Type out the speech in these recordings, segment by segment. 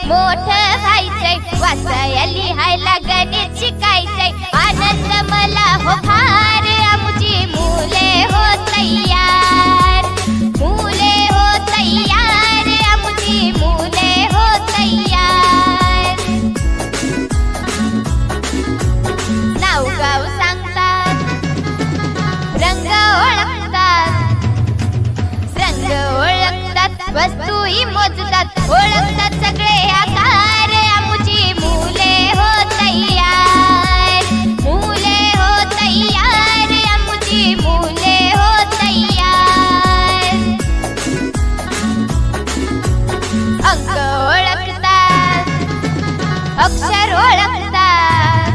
मोठं व्हायचंय, वाचाया लिहायला गणित शिकायचंय, आनंद मला हो फार, आमची मुले हो तयार, मुले हो तयार, आमची मुले हो तयार. नाव गाव सांगतात, रंग ओळखतात, रंग ओळखतात, वस्तूही मोजतात, ओळखतात सगळे आकार, आमची मुले हो तयार, मुले हो तयार, आमची मुले हो तयार. अंक ओळखतात, अक्षर ओळखतात,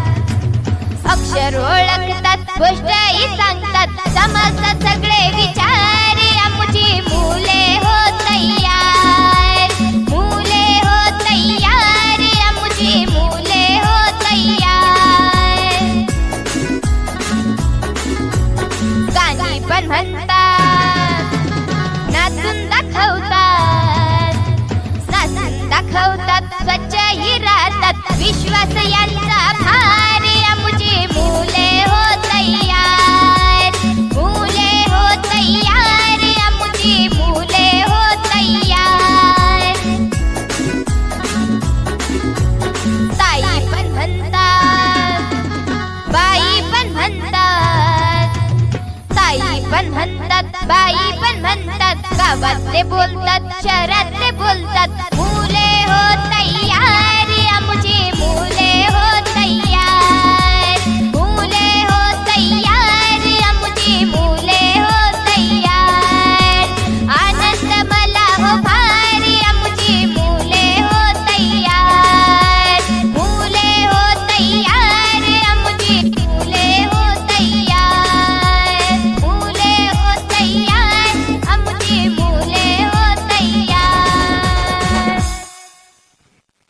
अक्षर ओळखतात, गोष्टही सांगतात, समजतात सगळे विचार, आमची मुले हो तयार, मुले हो तयार, आमची मुले हो तयार. गाणी पण म्हणतात, नाचून दाखवतात, नाचून दाखवतात, स्वच्छही राहतात, विश्वास यांचा भार, आमची मुले हो तयार, मुले हो तयार, आमची मुले हो तयार. ताई पण म्हणतात, बाई पण म्हणतात, ताई पण म्हणतात, बाई पण म्हणतात, गावातले बोलतात, शहरातले बोलतात,